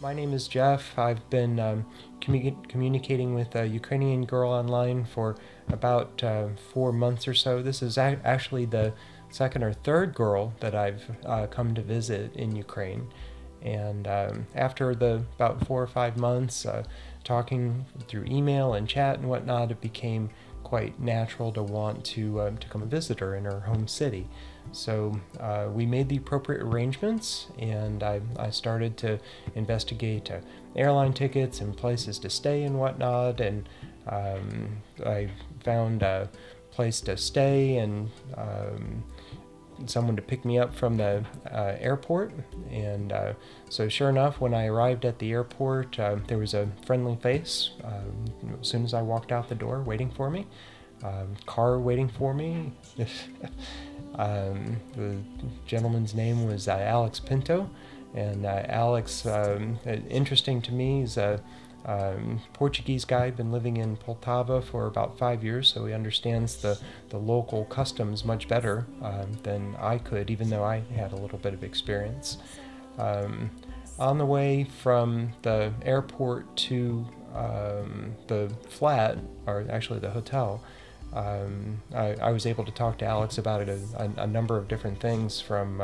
My name is Jeff. I've been communicating with a Ukrainian girl online for about 4 months or so. This is actually the second or third girl that I've come to visit in Ukraine. And after the about 4 or 5 months talking through email and chat and whatnot, it became quite natural to want to come and visit her in her home city. So we made the appropriate arrangements, and I started to investigate airline tickets and places to stay and whatnot, and I found a place to stay and someone to pick me up from the airport. And so sure enough, when I arrived at the airport, there was a friendly face as soon as I walked out the door waiting for me. Car waiting for me. The gentleman's name was Alex Pinto, and Alex, interesting to me, is a Portuguese guy, been living in Poltava for about 5 years, so he understands the local customs much better than I could, even though I had a little bit of experience. On the way from the airport to the flat, or actually the hotel, I was able to talk to Alex about it a number of different things, from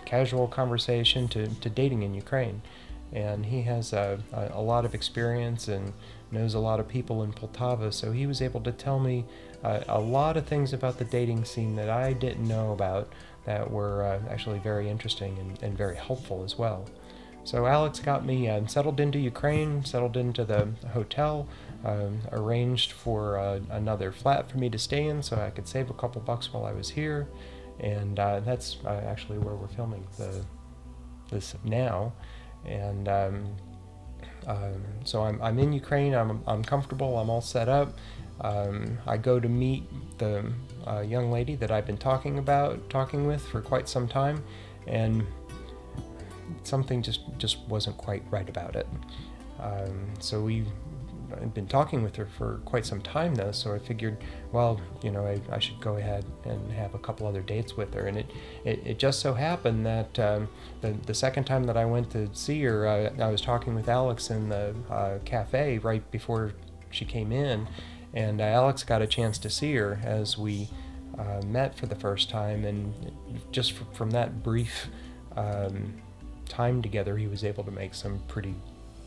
casual conversation to dating in Ukraine. And he has a lot of experience and knows a lot of people in Poltava, so he was able to tell me a lot of things about the dating scene that I didn't know about, that were actually very interesting and very helpful as well. So Alex got me settled into Ukraine, settled into the hotel, arranged for another flat for me to stay in so I could save a couple bucks while I was here. And that's actually where we're filming this now. And so I'm in Ukraine. I'm comfortable. I'm all set up. I go to meet the young lady that I've been talking with for quite some time, and something just wasn't quite right about it. So I've been talking with her for quite some time though, so I figured, well, I should go ahead and have a couple other dates with her. And it just so happened that the second time that I went to see her, I was talking with Alex in the cafe right before she came in, and Alex got a chance to see her as we met for the first time, and just from that brief time together, he was able to make some pretty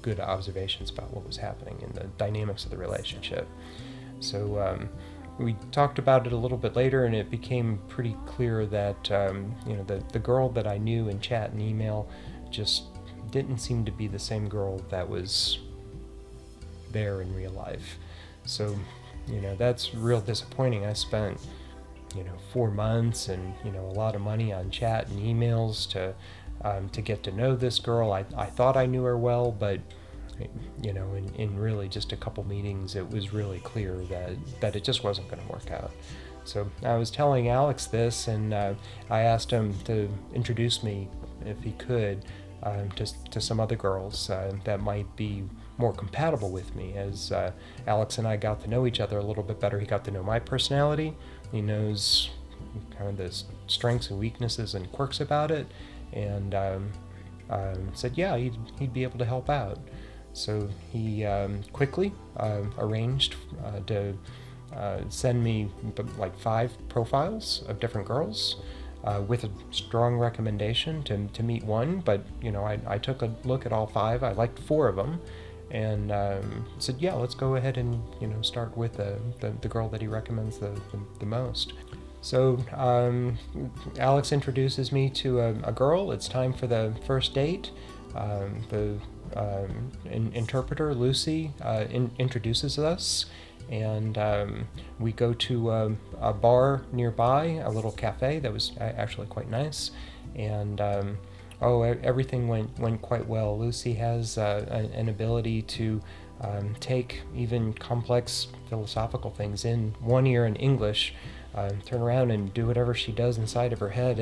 good observations about what was happening in the dynamics of the relationship. So we talked about it a little bit later, and it became pretty clear that the girl that I knew in chat and email just didn't seem to be the same girl that was there in real life. So that's real disappointing. I spent 4 months and a lot of money on chat and emails to get to know this girl. I thought I knew her well, but in really just a couple meetings, it was really clear that it just wasn't going to work out. So I was telling Alex this, and I asked him to introduce me, if he could, to some other girls that might be more compatible with me. As Alex and I got to know each other a little bit better, he got to know my personality. He knows kind of the strengths and weaknesses and quirks about it, and said yeah, he'd be able to help out. So he quickly arranged to send me like 5 profiles of different girls, with a strong recommendation to meet one. But I took a look at all 5. I liked 4 of them, and said yeah, let's go ahead and start with the girl that he recommends the most. So Alex introduces me to a girl. It's time for the first date. The interpreter, Lucy, introduces us, and we go to a bar nearby, a little cafe that was actually quite nice. And everything went quite well. Lucy has an ability to take even complex philosophical things in one ear in English, turn around and do whatever she does inside of her head,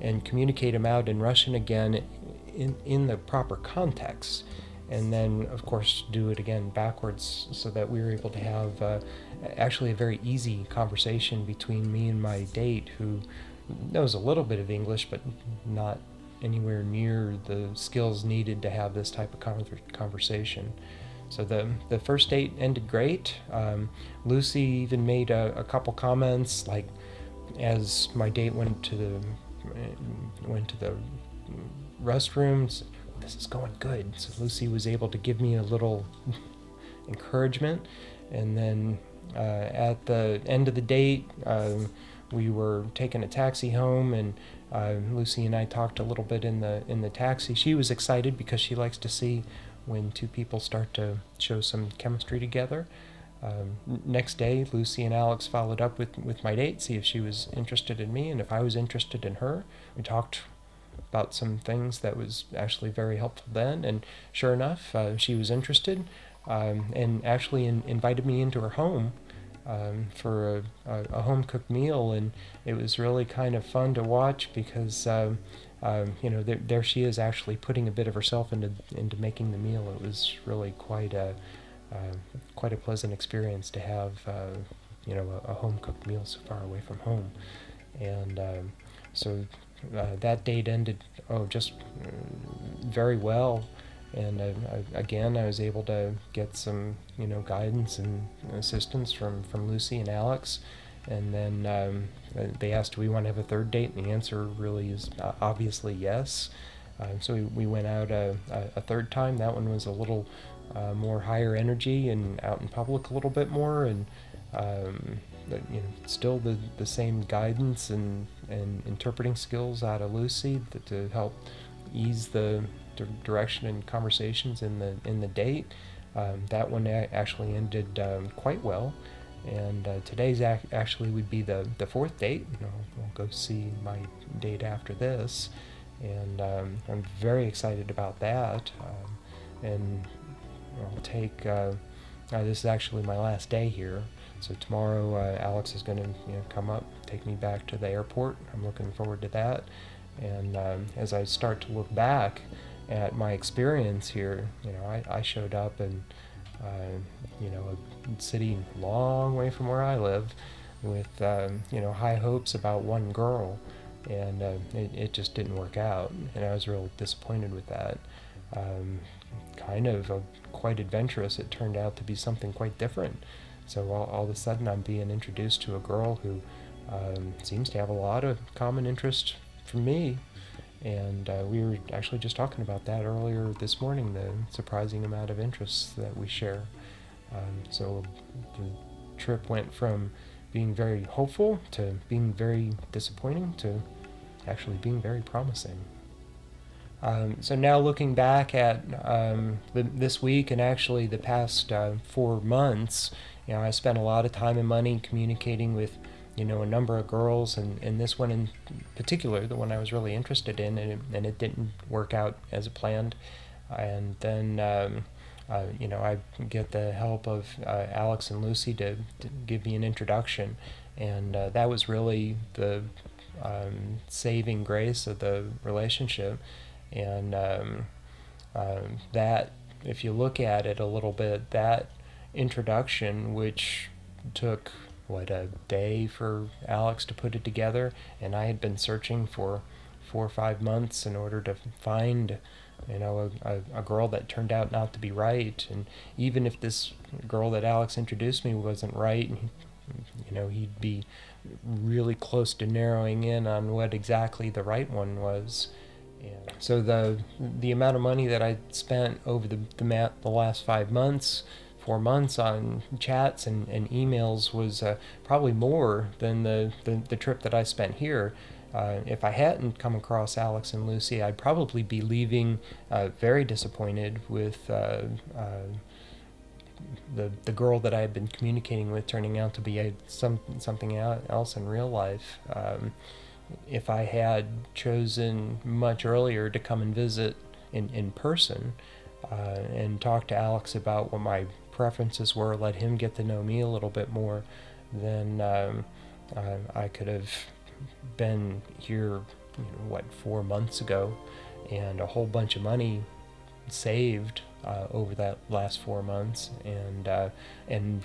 and communicate them out in Russian again in the proper context, and then of course do it again backwards, so that we were able to have actually a very easy conversation between me and my date, who knows a little bit of English but not anywhere near the skills needed to have this type of conversation. So the first date ended great. Lucy even made a couple comments, like as my date went to the restrooms, this is going good. So Lucy was able to give me a little encouragement. And then at the end of the date, we were taking a taxi home, and Lucy and I talked a little bit in the taxi. She was excited because she likes to see when two people start to show some chemistry together. Next day, Lucy and Alex followed up with my date, see if she was interested in me and if I was interested in her. We talked about some things that was actually very helpful then, and sure enough, she was interested, and actually invited me into her home for a home-cooked meal, and it was really kind of fun to watch because there she is actually putting a bit of herself into making the meal. It was really quite a pleasant experience to have a home-cooked meal so far away from home. And so that date ended just very well. And again, I was able to get some guidance and assistance from Lucy and Alex. And then they asked, do we want to have a third date? And the answer really is obviously yes. So we went out a third time. That one was a little more higher energy and out in public a little bit more, and but, still the same guidance and interpreting skills out of Lucy to help ease the direction and conversations in the date. That one actually ended quite well, and today's actually would be the fourth date. We'll go see my date after this, and I'm very excited about that. And I'll take this is actually my last day here, so tomorrow Alex is going to come up, take me back to the airport. I'm looking forward to that. And as I start to look back at my experience here, I showed up in a city long way from where I live with high hopes about one girl, and it just didn't work out, and I was real disappointed with that. Kind of quite adventurous. It turned out to be something quite different. So all of a sudden I'm being introduced to a girl who seems to have a lot of common interest from me, and we were actually just talking about that earlier this morning, the surprising amount of interests that we share. So the trip went from being very hopeful to being very disappointing to actually being very promising. So now looking back at this week and actually the past 4 months, I spent a lot of time and money communicating with a number of girls, and this one in particular, the one I was really interested in, and it didn't work out as planned. And then I get the help of Alex and Lucy to give me an introduction, and that was really the saving grace of the relationship. And that, if you look at it a little bit, that introduction, which took a day for Alex to put it together, and I had been searching for 4 or 5 months in order to find a girl that turned out not to be right. And even if this girl that Alex introduced me wasn't right, he'd be really close to narrowing in on what exactly the right one was. And so the amount of money that I spent over the last 5 months, 4 months on chats and emails was probably more than the trip that I spent here. If I hadn't come across Alex and Lucy, I'd probably be leaving very disappointed with the girl that I had been communicating with turning out to be something else in real life. If I had chosen much earlier to come and visit in person and talk to Alex about what my preferences were, let him get to know me a little bit more, then I could have been here 4 months ago, and a whole bunch of money saved over that last 4 months, and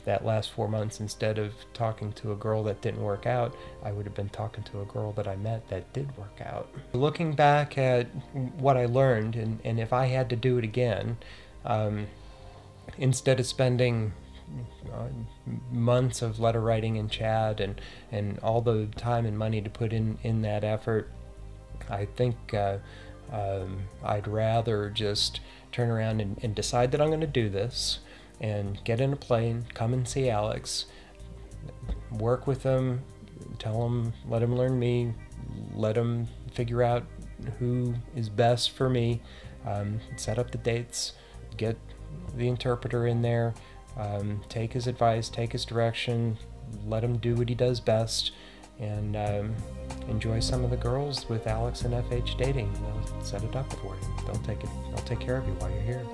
that last 4 months, instead of talking to a girl that didn't work out, I would have been talking to a girl that I met that did work out. Looking back at what I learned, and if I had to do it again, instead of spending months of letter writing and chat and all the time and money to put in that effort, I think I'd rather just turn around and decide that I'm going to do this, and get in a plane, come and see Alex, work with him, tell him, let him learn me, let him figure out who is best for me, set up the dates, get the interpreter in there, take his advice, take his direction, let him do what he does best, and enjoy some of the girls with Alex and FH Dating. They'll set it up for you. They'll take care of you while you're here.